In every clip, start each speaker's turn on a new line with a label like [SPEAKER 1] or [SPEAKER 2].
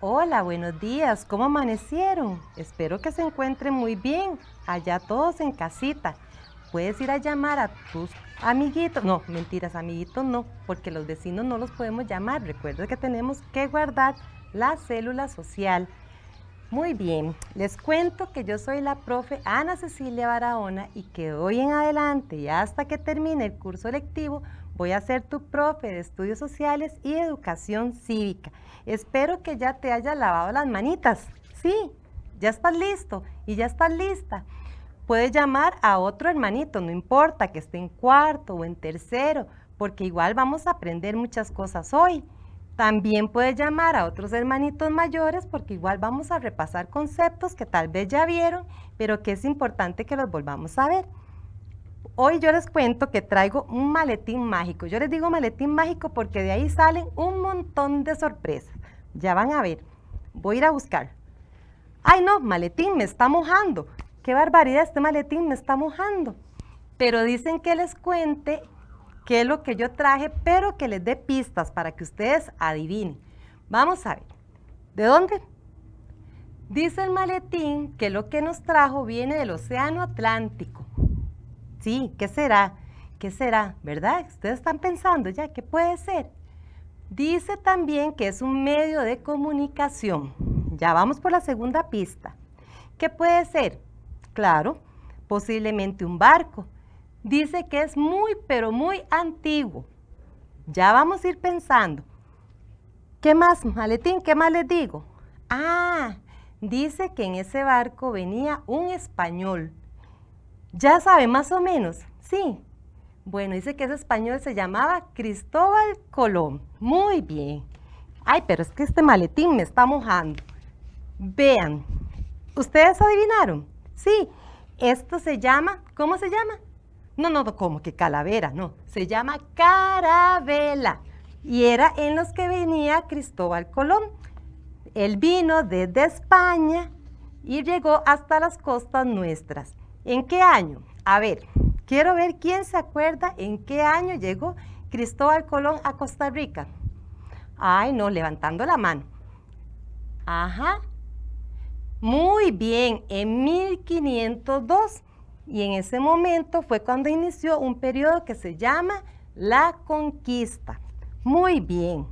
[SPEAKER 1] Hola, buenos días, ¿cómo amanecieron? Espero que se encuentren muy bien, allá todos en casita. Puedes ir a llamar a tus amiguitos, no, mentiras, amiguitos no, porque los vecinos no los podemos llamar. Recuerda que tenemos que guardar la célula social. Muy bien, les cuento que yo soy la profe Ana Cecilia Barahona y que de hoy en adelante y hasta que termine el curso lectivo voy a ser tu profe de estudios sociales y educación cívica. Espero que ya te hayas lavado las manitas. Sí, ya estás listo y ya estás lista. Puedes llamar a otro hermanito, no importa que esté en cuarto o en tercero, porque igual vamos a aprender muchas cosas hoy. También puedes llamar a otros hermanitos mayores porque igual vamos a repasar conceptos que tal vez ya vieron, pero que es importante que los volvamos a ver. Hoy yo les cuento que traigo un maletín mágico. Yo les digo maletín mágico porque de ahí salen un montón de sorpresas. Ya van a ver. Voy a ir a buscar. ¡Ay no! Maletín me está mojando. ¡Qué barbaridad! Este maletín me está mojando. Pero dicen que les cuente qué es lo que yo traje, pero que les dé pistas para que ustedes adivinen. Vamos a ver. ¿De dónde? Dice el maletín que lo que nos trajo viene del Océano Atlántico. Sí, ¿qué será? ¿Qué será? ¿Verdad? Ustedes están pensando ya, ¿qué puede ser? Dice también que es un medio de comunicación. Ya vamos por la segunda pista. ¿Qué puede ser? Claro, posiblemente un barco. Dice que es muy, pero muy antiguo. Ya vamos a ir pensando. ¿Qué más, maletín? ¿Qué más les digo? Ah, dice que en ese barco venía un español. ¿Ya sabe más o menos? Sí. Bueno, dice que ese español se llamaba Cristóbal Colón. Muy bien. Ay, pero es que este maletín me está mojando. Vean, ¿ustedes adivinaron? Sí, esto se llama, ¿cómo se llama? No, como que calavera, no, se llama carabela. Y era en los que venía Cristóbal Colón. Él vino desde España y llegó hasta las costas nuestras. ¿En qué año? A ver, quiero ver quién se acuerda en qué año llegó Cristóbal Colón a Costa Rica. Ay, no, levantando la mano. Ajá. Muy bien, en 1502. Y en ese momento fue cuando inició un periodo que se llama la conquista. Muy bien.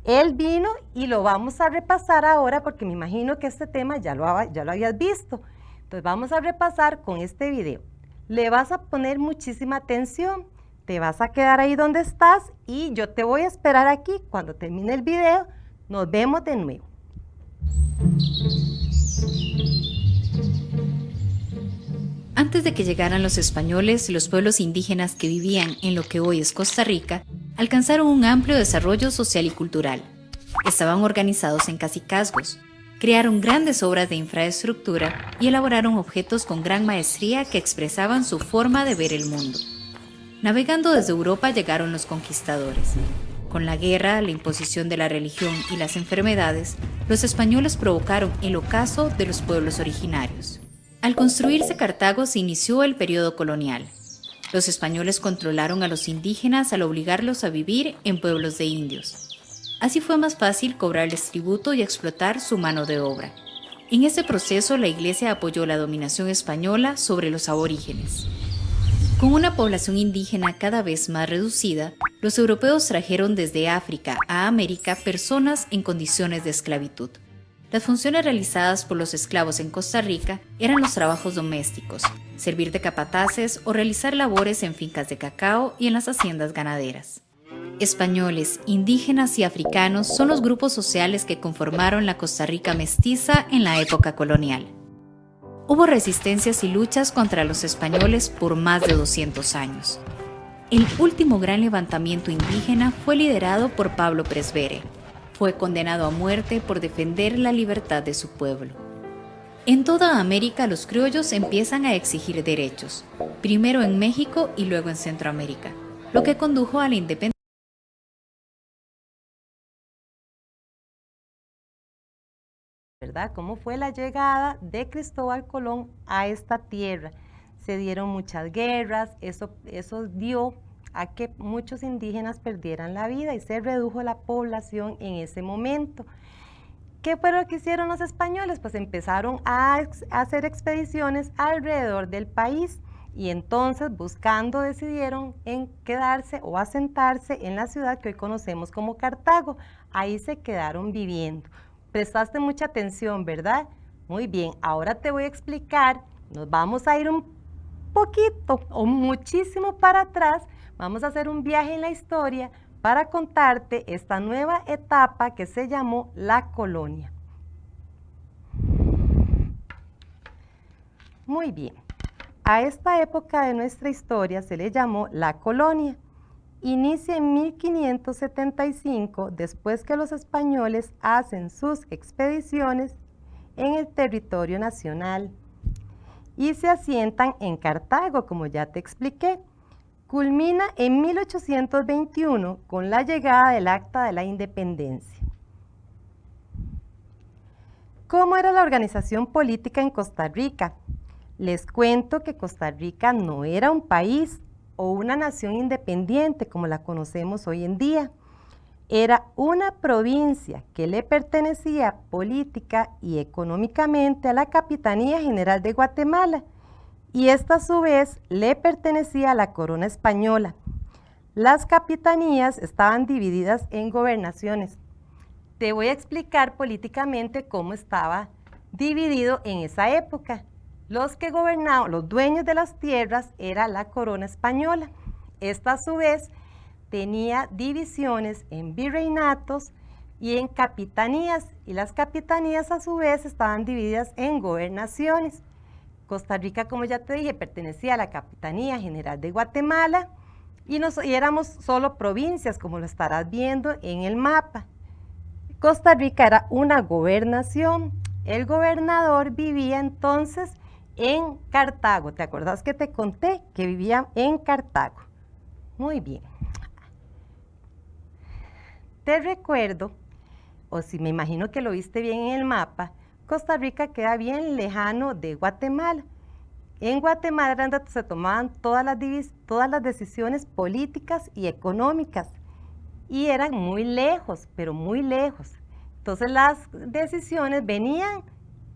[SPEAKER 1] Él vino y lo vamos a repasar ahora porque me imagino que este tema ya lo habías visto. Entonces vamos a repasar con este video. Le vas a poner muchísima atención, te vas a quedar ahí donde estás y yo te voy a esperar aquí. Cuando termine el video, nos vemos de nuevo.
[SPEAKER 2] Antes de que llegaran los españoles, los pueblos indígenas que vivían en lo que hoy es Costa Rica alcanzaron un amplio desarrollo social y cultural. Estaban organizados en cacicazgos, crearon grandes obras de infraestructura y elaboraron objetos con gran maestría que expresaban su forma de ver el mundo. Navegando desde Europa llegaron los conquistadores. Con la guerra, la imposición de la religión y las enfermedades, los españoles provocaron el ocaso de los pueblos originarios. Al construirse Cartago se inició el periodo colonial. Los españoles controlaron a los indígenas al obligarlos a vivir en pueblos de indios. Así fue más fácil cobrarles tributo y explotar su mano de obra. En ese proceso la Iglesia apoyó la dominación española sobre los aborígenes. Con una población indígena cada vez más reducida, los europeos trajeron desde África a América personas en condiciones de esclavitud. Las funciones realizadas por los esclavos en Costa Rica eran los trabajos domésticos, servir de capataces o realizar labores en fincas de cacao y en las haciendas ganaderas. Españoles, indígenas y africanos son los grupos sociales que conformaron la Costa Rica mestiza en la época colonial. Hubo resistencias y luchas contra los españoles por más de 200 años. El último gran levantamiento indígena fue liderado por Pablo Presbere. Fue condenado a muerte por defender la libertad de su pueblo. En toda América los criollos empiezan a exigir derechos, primero en México y luego en Centroamérica, lo que condujo a la independencia.
[SPEAKER 1] ¿Verdad? ¿Cómo fue la llegada de Cristóbal Colón a esta tierra? Se dieron muchas guerras, eso dio a que muchos indígenas perdieran la vida y se redujo la población en ese momento. ¿Qué fue lo que hicieron los españoles? Pues empezaron a hacer expediciones alrededor del país y entonces buscando decidieron en quedarse o asentarse en la ciudad que hoy conocemos como Cartago. Ahí se quedaron viviendo. Prestaste mucha atención, ¿verdad? Muy bien, ahora te voy a explicar, nos vamos a ir un poquito o muchísimo para atrás, vamos a hacer un viaje en la historia para contarte esta nueva etapa que se llamó la colonia. Muy bien, a esta época de nuestra historia se le llamó la colonia. Inicia en 1575, después que los españoles hacen sus expediciones en el territorio nacional y se asientan en Cartago, como ya te expliqué. Culmina en 1821 con la llegada del Acta de la Independencia. ¿Cómo era la organización política en Costa Rica? Les cuento que Costa Rica no era un país o una nación independiente como la conocemos hoy en día. Era una provincia que le pertenecía política y económicamente a la Capitanía General de Guatemala, y esta a su vez le pertenecía a la corona española. Las capitanías estaban divididas en gobernaciones. Te voy a explicar políticamente cómo estaba dividido en esa época. Los que gobernaban, los dueños de las tierras, era la corona española. Esta a su vez tenía divisiones en virreinatos y en capitanías, y las capitanías a su vez estaban divididas en gobernaciones. Costa Rica, como ya te dije, pertenecía a la Capitanía General de Guatemala y éramos solo provincias, como lo estarás viendo en el mapa. Costa Rica era una gobernación. El gobernador vivía entonces en Cartago. ¿Te acuerdas que te conté que vivía en Cartago? Muy bien. Te recuerdo, o si me imagino que lo viste bien en el mapa, Costa Rica queda bien lejano de Guatemala. En Guatemala era donde se tomaban todas las decisiones políticas y económicas y eran muy lejos, pero muy lejos. Entonces las decisiones venían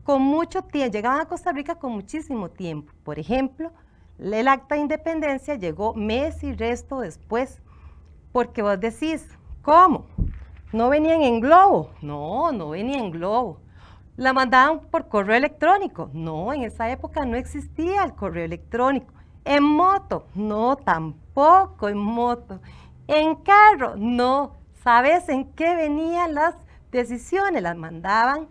[SPEAKER 1] con mucho tiempo, llegaban a Costa Rica con muchísimo tiempo. Por ejemplo, el Acta de Independencia llegó mes y resto después, porque vos decís, ¿cómo? ¿No venían en globo? No, no venía en globo. ¿La mandaban por correo electrónico? No, en esa época no existía el correo electrónico. ¿En moto? No, tampoco en moto. ¿En carro? No. ¿Sabes en qué venían las decisiones? Las mandaban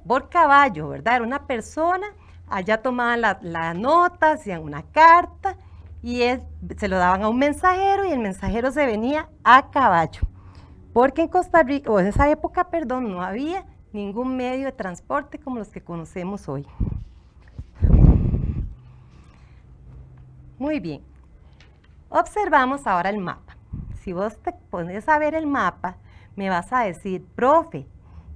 [SPEAKER 1] por caballo, ¿verdad? Era una persona, allá tomaban la nota, hacían una carta y se lo daban a un mensajero y el mensajero se venía a caballo. Porque en Costa Rica, o en esa época, perdón, no había ningún medio de transporte como los que conocemos hoy. Muy bien. Observamos ahora el mapa. Si vos te pones a ver el mapa, me vas a decir, profe,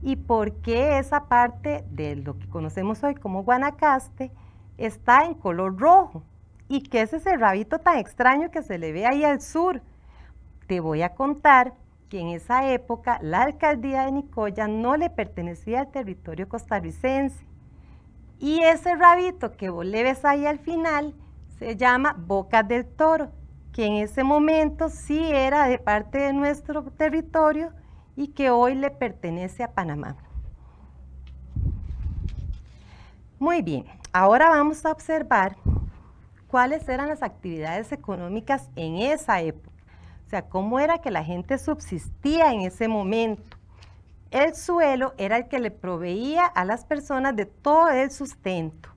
[SPEAKER 1] ¿y por qué esa parte de lo que conocemos hoy como Guanacaste está en color rojo? ¿Y qué es ese rabito tan extraño que se le ve ahí al sur? Te voy a contar que en esa época la alcaldía de Nicoya no le pertenecía al territorio costarricense. Y ese rabito que vos le ves ahí al final se llama Bocas del Toro, que en ese momento sí era de parte de nuestro territorio y que hoy le pertenece a Panamá. Muy bien, ahora vamos a observar cuáles eran las actividades económicas en esa época. O sea, cómo era que la gente subsistía en ese momento. El suelo era el que le proveía a las personas de todo el sustento.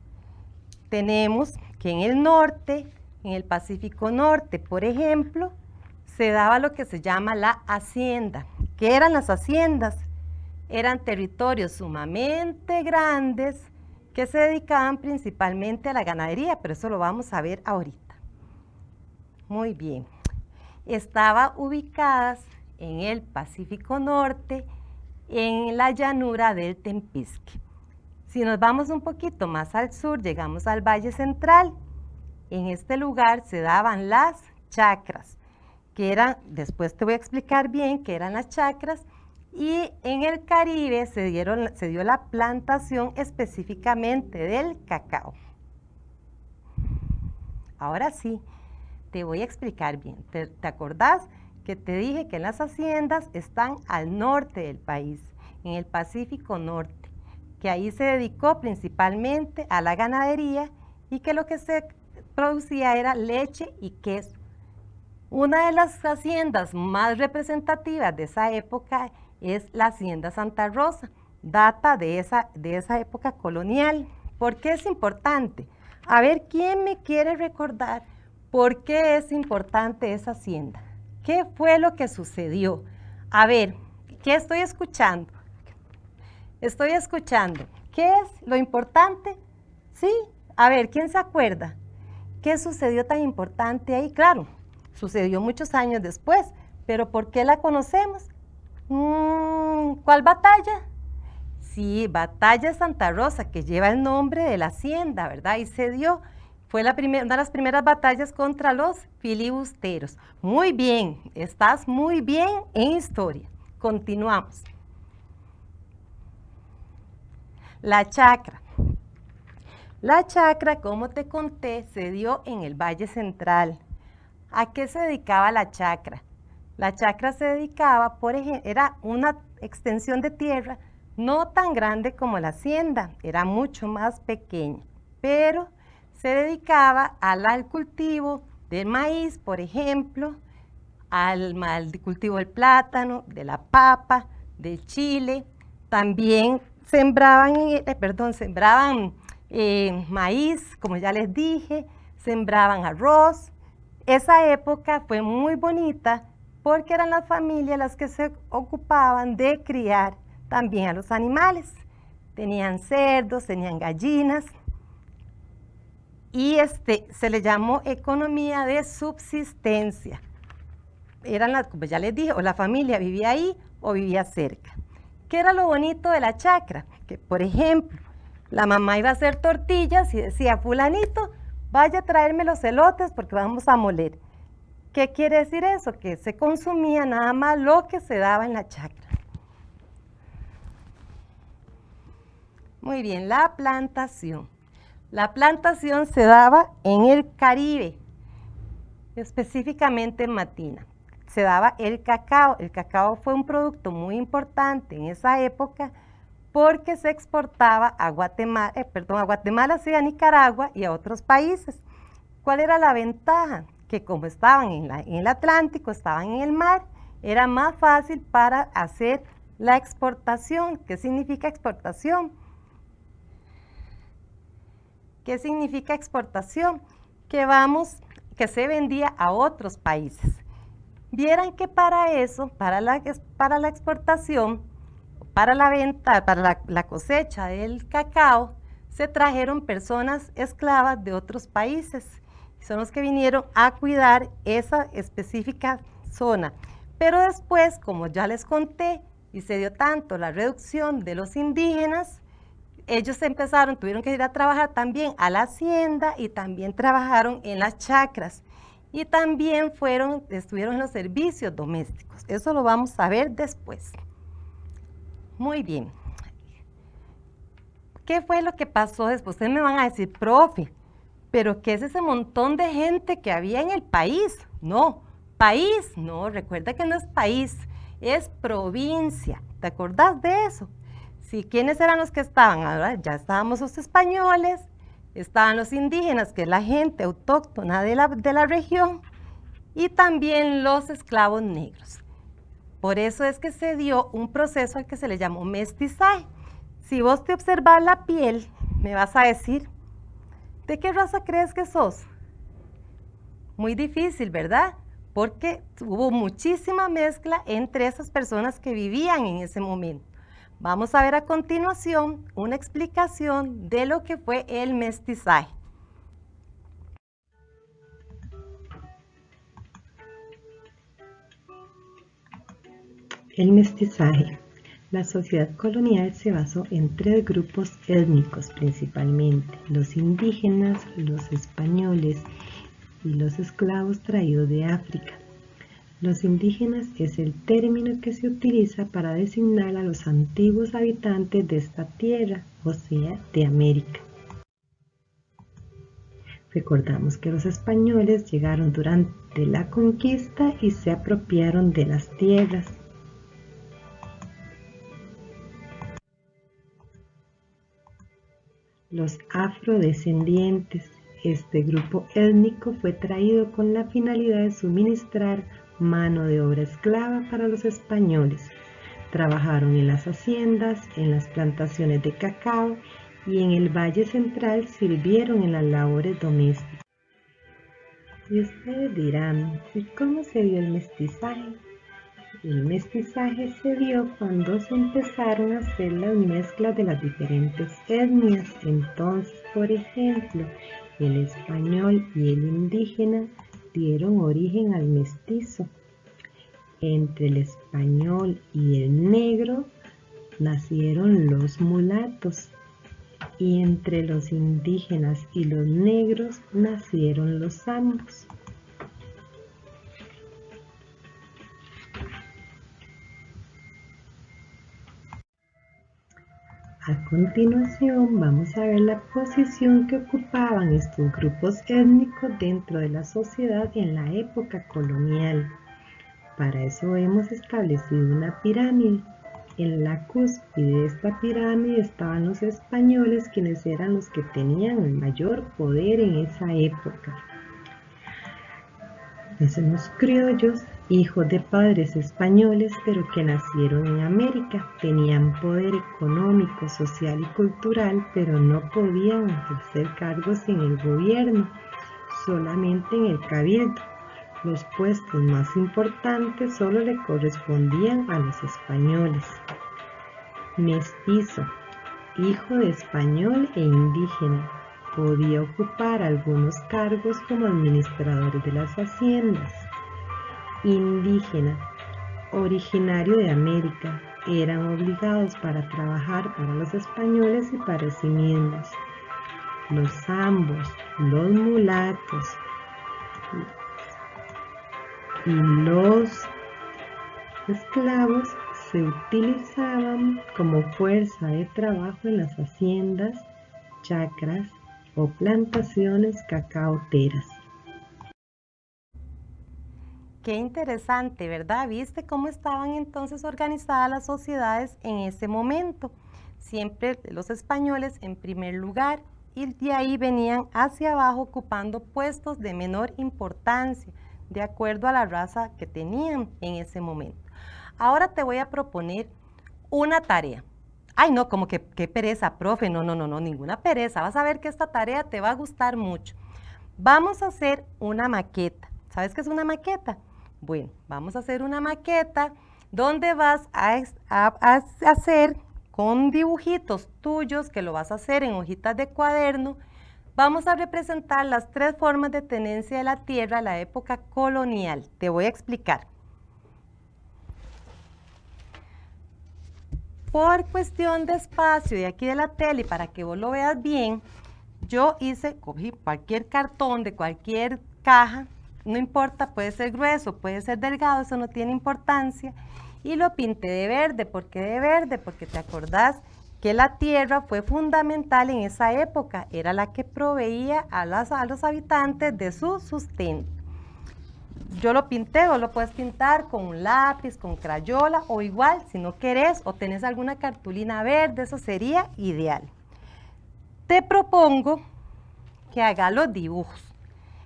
[SPEAKER 1] Tenemos que en el norte, en el Pacífico Norte, por ejemplo, se daba lo que se llama la hacienda. ¿Qué eran las haciendas? Eran territorios sumamente grandes que se dedicaban principalmente a la ganadería, pero eso lo vamos a ver ahorita. Muy bien. Estaban ubicadas en el Pacífico Norte, en la llanura del Tempisque. Si nos vamos un poquito más al sur, llegamos al Valle Central. En este lugar se daban las chacras, que eran, después te voy a explicar bien qué eran las chacras, y en el Caribe se dio la plantación específicamente del cacao. Ahora sí, te voy a explicar bien. ¿Te acordás que te dije que las haciendas están al norte del país, en el Pacífico Norte, que ahí se dedicó principalmente a la ganadería y que lo que se producía era leche y queso? Una de las haciendas más representativas de esa época es la Hacienda Santa Rosa, data de esa época colonial. ¿Por qué es importante? A ver, ¿quién me quiere recordar por qué es importante esa hacienda? ¿Qué fue lo que sucedió? A ver, ¿qué estoy escuchando? Estoy escuchando. ¿Qué es lo importante? Sí, a ver, ¿quién se acuerda? ¿Qué sucedió tan importante ahí? Claro, sucedió muchos años después, pero ¿por qué la conocemos? ¿Cuál batalla? Sí, Batalla de Santa Rosa, que lleva el nombre de la hacienda, ¿verdad? Y se dio, fue una de las primeras batallas contra los filibusteros. Muy bien, estás muy bien en historia. Continuamos. La chacra. La chacra, como te conté, se dio en el Valle Central. ¿A qué se dedicaba la chacra? La chacra se dedicaba, por ejemplo, era una extensión de tierra no tan grande como la hacienda, era mucho más pequeña, pero se dedicaba al cultivo del maíz, por ejemplo, al cultivo del plátano, de la papa, del chile. También sembraban maíz, como ya les dije, sembraban arroz. Esa época fue muy bonita porque eran las familias las que se ocupaban de criar también a los animales. Tenían cerdos, tenían gallinas y se le llamó economía de subsistencia. Como ya les dije, o la familia vivía ahí o vivía cerca. ¿Qué era lo bonito de la chacra? Que, por ejemplo, la mamá iba a hacer tortillas y decía, fulanito, vaya a traerme los elotes porque vamos a moler. ¿Qué quiere decir eso? Que se consumía nada más lo que se daba en la chacra. Muy bien, la plantación. La plantación se daba en el Caribe, específicamente en Matina. Se daba el cacao. El cacao fue un producto muy importante en esa época porque se exportaba a Guatemala, sí, a Nicaragua y a otros países. ¿Cuál era la ventaja? Que como estaban en el Atlántico, estaban en el mar, era más fácil para hacer la exportación. ¿Qué significa exportación? ¿Qué significa exportación? Que se vendía a otros países. Vieran que para eso, para la exportación, para la venta, para la cosecha del cacao, se trajeron personas esclavas de otros países. Son los que vinieron a cuidar esa específica zona. Pero después, como ya les conté, y se dio tanto la reducción de los indígenas, ellos tuvieron que ir a trabajar también a la hacienda y también trabajaron en las chacras. Y también estuvieron en los servicios domésticos. Eso lo vamos a ver después. Muy bien. ¿Qué fue lo que pasó después? Ustedes me van a decir, profe, ¿pero qué es ese montón de gente que había en el país? No, país, no, recuerda que no es país, es provincia. ¿Te acordás de eso? Sí, ¿quiénes eran los que estaban? Ahora ya estábamos los españoles, estaban los indígenas, que es la gente autóctona de la región, y también los esclavos negros. Por eso es que se dio un proceso al que se le llamó mestizaje. Si vos te observas la piel, me vas a decir, ¿de qué raza crees que sos? Muy difícil, ¿verdad? Porque hubo muchísima mezcla entre esas personas que vivían en ese momento. Vamos a ver a continuación una explicación de lo que fue el mestizaje.
[SPEAKER 3] El mestizaje. La sociedad colonial se basó en 3 grupos étnicos principalmente: los indígenas, los españoles y los esclavos traídos de África. Los indígenas es el término que se utiliza para designar a los antiguos habitantes de esta tierra, o sea, de América. Recordamos que los españoles llegaron durante la conquista y se apropiaron de las tierras. Los afrodescendientes. Este grupo étnico fue traído con la finalidad de suministrar mano de obra esclava para los españoles. Trabajaron en las haciendas, en las plantaciones de cacao y en el Valle Central sirvieron en las labores domésticas. Y ustedes dirán, ¿y cómo se dio el mestizaje? El mestizaje se dio cuando se empezaron a hacer las mezclas de las diferentes etnias. Entonces, por ejemplo, el español y el indígena dieron origen al mestizo. Entre el español y el negro nacieron los mulatos, y entre los indígenas y los negros nacieron los zambos. A continuación vamos a ver la posición que ocupaban estos grupos étnicos dentro de la sociedad en la época colonial. Para eso hemos establecido una pirámide. En la cúspide de esta pirámide estaban los españoles, quienes eran los que tenían el mayor poder en esa época. Son los criollos, hijos de padres españoles, pero que nacieron en América. Tenían poder económico, social y cultural, pero no podían ejercer cargos en el gobierno, solamente en el cabildo. Los puestos más importantes solo le correspondían a los españoles. Mestizo, hijo de español e indígena. Podía ocupar algunos cargos como administradores de las haciendas. Indígena, originario de América, eran obligados para trabajar para los españoles y para sí mismos. Los zambos, los mulatos y los esclavos se utilizaban como fuerza de trabajo en las haciendas, chacras o plantaciones cacaoteras.
[SPEAKER 1] Qué interesante, ¿verdad? ¿Viste cómo estaban entonces organizadas las sociedades en ese momento? Siempre los españoles en primer lugar, y de ahí venían hacia abajo ocupando puestos de menor importancia, de acuerdo a la raza que tenían en ese momento. Ahora te voy a proponer una tarea. Ay, no, como que qué pereza, profe. No, ninguna pereza. Vas a ver que esta tarea te va a gustar mucho. Vamos a hacer una maqueta. ¿Sabes qué es una maqueta? Bueno, vamos a hacer una maqueta donde vas a hacer con dibujitos tuyos, que lo vas a hacer en hojitas de cuaderno. Vamos a representar las 3 formas de tenencia de la tierra a la época colonial. Te voy a explicar. Por cuestión de espacio y aquí de la tele, y para que vos lo veas bien, cogí cualquier cartón de cualquier caja, no importa, puede ser grueso, puede ser delgado, eso no tiene importancia, y lo pinté de verde. ¿Por qué de verde? Porque te acordás que la tierra fue fundamental en esa época, era la que proveía a los habitantes de su sustento. Yo lo pinté, vos lo puedes pintar con un lápiz, con crayola, o igual, si no querés o tenés alguna cartulina verde, eso sería ideal. Te propongo que hagas los dibujos.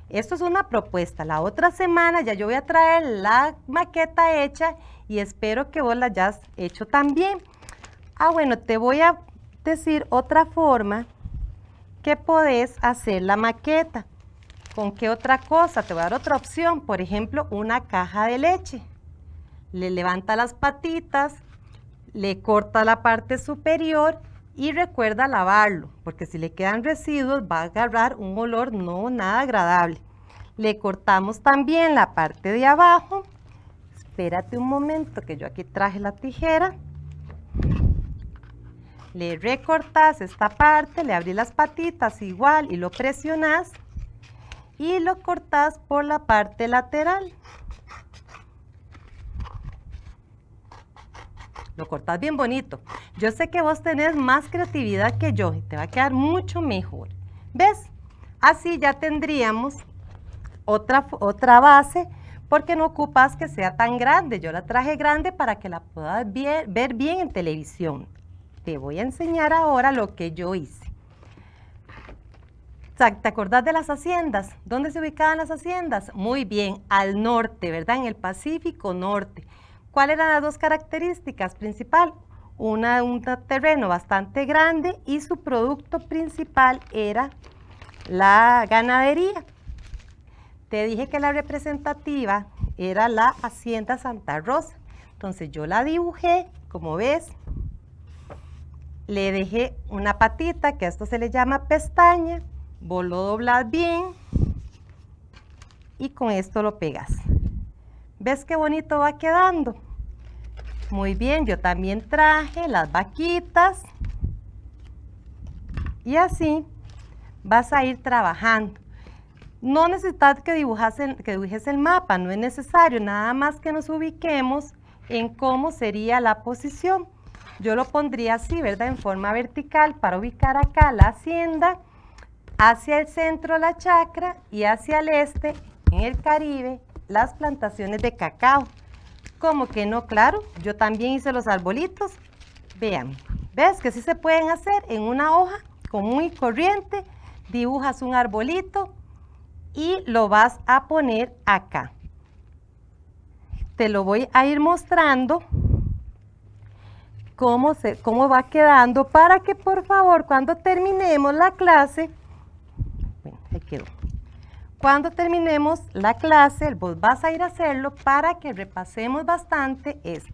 [SPEAKER 1] Esto es una propuesta. La otra semana ya yo voy a traer la maqueta hecha y espero que vos la hayas hecho también. Bueno, te voy a decir otra forma que podés hacer la maqueta. ¿Con qué otra cosa? Te voy a dar otra opción. Por ejemplo, una caja de leche. Le levanta las patitas, Le corta la parte superior y recuerda lavarlo, porque si le quedan residuos va a agarrar un olor no nada agradable. Le cortamos también la parte de abajo. Espérate un momento que yo aquí traje la tijera. Le recortas esta parte, le abrís las patitas igual y lo presionas y lo cortas por la parte lateral. Lo cortas bien bonito. Yo sé que vos tenés más creatividad que yo y te va a quedar mucho mejor. ¿Ves? Así ya tendríamos otra base, porque no ocupas que sea tan grande. Yo la traje grande para que la puedas ver bien en televisión. Te voy a enseñar ahora lo que yo hice. ¿Te acordás de las haciendas? ¿Dónde se ubicaban las haciendas? Muy bien, al norte, ¿verdad? En el Pacífico Norte. ¿Cuáles eran las dos características principales? Un terreno bastante grande y su producto principal era la ganadería. Te dije que la representativa era la Hacienda Santa Rosa. Entonces yo la dibujé, como ves. Le dejé una patita, que a esto se le llama pestaña. Vos lo doblas bien y con esto lo pegas. ¿Ves qué bonito va quedando? Muy bien, yo también traje las vaquitas y así vas a ir trabajando. No necesitas que dibujes el mapa, no es necesario, nada más que nos ubiquemos en cómo sería la posición. Yo lo pondría así, ¿verdad? En forma vertical para ubicar acá la hacienda, hacia el centro la chacra y hacia el este, en el Caribe, las plantaciones de cacao. ¿Cómo que no? Claro, yo también hice los arbolitos. Vean, ¿ves que sí se pueden hacer en una hoja común y corriente? Dibujas un arbolito y lo vas a poner acá. Te lo voy a ir mostrando cómo va quedando para que por favor cuando terminemos la clase, bueno, ahí quedó. Cuando terminemos la clase, vos vas a ir a hacerlo para que repasemos bastante esto.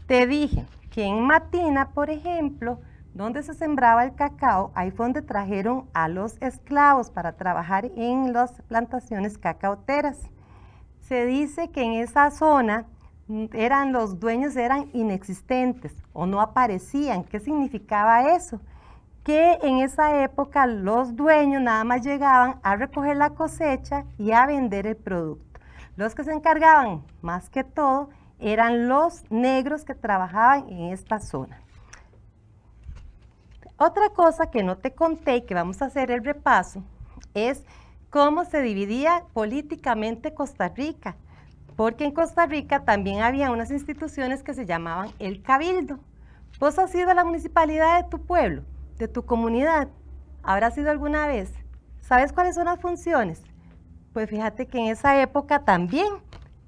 [SPEAKER 1] Te dije que en Matina, por ejemplo, donde se sembraba el cacao, ahí fue donde trajeron a los esclavos para trabajar en las plantaciones cacaoteras. Se dice que en esa zona los dueños eran inexistentes o no aparecían. ¿Qué significaba eso? Que en esa época los dueños nada más llegaban a recoger la cosecha y a vender el producto. Los que se encargaban más que todo eran los negros que trabajaban en esta zona. Otra cosa que no te conté y que vamos a hacer el repaso es cómo se dividía políticamente Costa Rica, porque en Costa Rica también había unas instituciones que se llamaban el Cabildo. ¿Vos has ido a la municipalidad de tu pueblo, de tu comunidad? ¿Habrás ido alguna vez? ¿Sabes cuáles son las funciones? Pues fíjate que en esa época también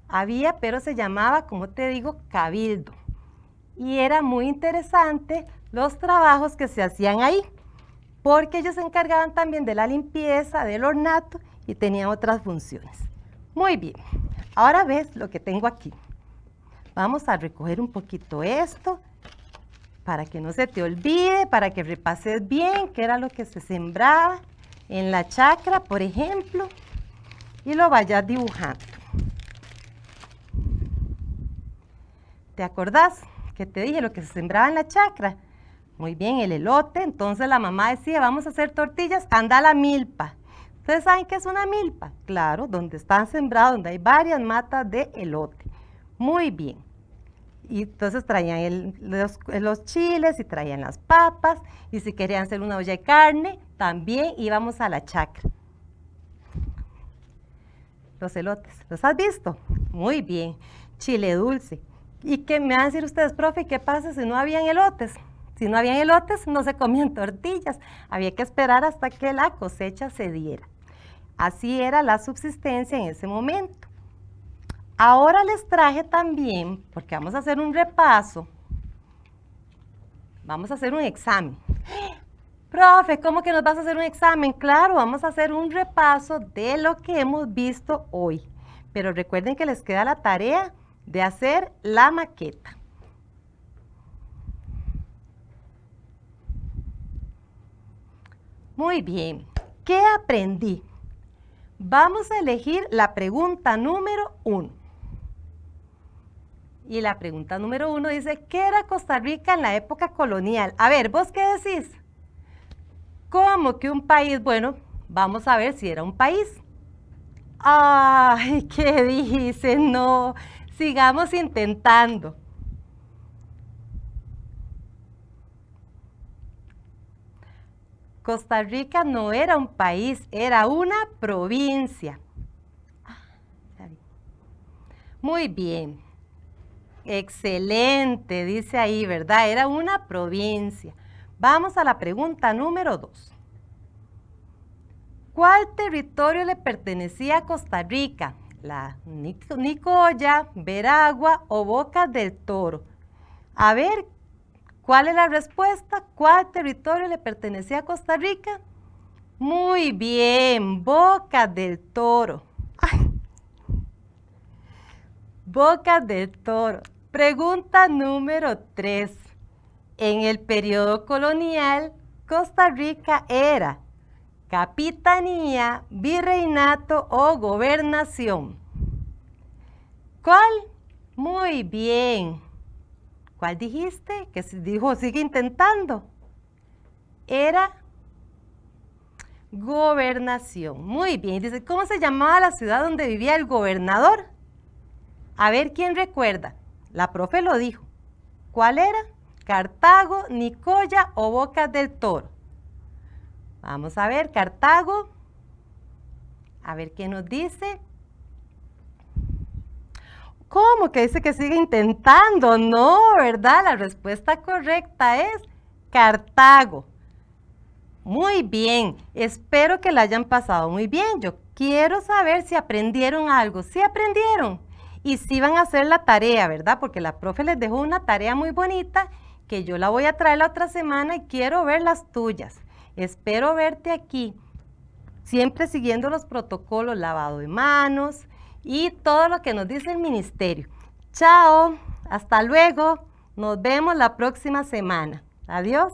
[SPEAKER 1] había, pero se llamaba, como te digo, Cabildo. Y era muy interesante los trabajos que se hacían ahí, porque ellos se encargaban también de la limpieza, del ornato y tenían otras funciones. Muy bien, ahora ves lo que tengo aquí. Vamos a recoger un poquito esto para que no se te olvide, para que repases bien qué era lo que se sembraba en la chacra, por ejemplo, y lo vayas dibujando. ¿Te acordás que te dije lo que se sembraba en la chacra? Muy bien, el elote. Entonces la mamá decía, vamos a hacer tortillas, anda a la milpa. ¿Ustedes saben qué es una milpa? Claro, donde están sembrados, donde hay varias matas de elote. Muy bien. Y entonces traían los chiles y traían las papas. Y si querían hacer una olla de carne, también íbamos a la chacra. Los elotes, ¿los has visto? Muy bien. Chile dulce. ¿Y qué me van a decir ustedes, profe? ¿Qué pasa si no habían elotes? Si no habían elotes, no se comían tortillas. Había que esperar hasta que la cosecha se diera. Así era la subsistencia en ese momento. Ahora les traje también, porque vamos a hacer un repaso, vamos a hacer un examen. Profe, ¿cómo que nos vas a hacer un examen? Claro, vamos a hacer un repaso de lo que hemos visto hoy. Pero recuerden que les queda la tarea de hacer la maqueta. Muy bien. ¿Qué aprendí? Vamos a elegir la pregunta número 1. Y la pregunta número 1 dice, ¿qué era Costa Rica en la época colonial? A ver, ¿vos qué decís? ¿Cómo que un país? Bueno, vamos a ver si era un país. Ay, ¿qué dice? No, sigamos intentando. Costa Rica no era un país, era una provincia. Muy bien. Excelente, dice ahí, ¿verdad? Era una provincia. Vamos a la pregunta número 2. ¿Cuál territorio le pertenecía a Costa Rica? ¿La Nicoya, Veragua o Bocas del Toro? A ver, ¿cuál es la respuesta? ¿Cuál territorio le pertenecía a Costa Rica? Muy bien, Bocas del Toro. Ay. Bocas del Toro. Pregunta número 3. En el periodo colonial, Costa Rica era capitanía, virreinato o gobernación. ¿Cuál? Muy bien. ¿Cuál dijiste? Que dijo, sigue intentando. Era gobernación. Muy bien. Dice, ¿cómo se llamaba la ciudad donde vivía el gobernador? A ver, ¿quién recuerda? La profe lo dijo. ¿Cuál era? Cartago, Nicoya o Bocas del Toro. Vamos a ver, Cartago. A ver qué nos dice. ¿Cómo que dice que sigue intentando? No, ¿verdad? La respuesta correcta es Cartago. Muy bien, espero que la hayan pasado muy bien. Yo quiero saber si aprendieron algo. ¿Sí aprendieron? Y si van a hacer la tarea, ¿verdad? Porque la profe les dejó una tarea muy bonita que yo la voy a traer la otra semana y quiero ver las tuyas. Espero verte aquí, siempre siguiendo los protocolos, lavado de manos y todo lo que nos dice el ministerio. Chao, hasta luego, nos vemos la próxima semana. Adiós.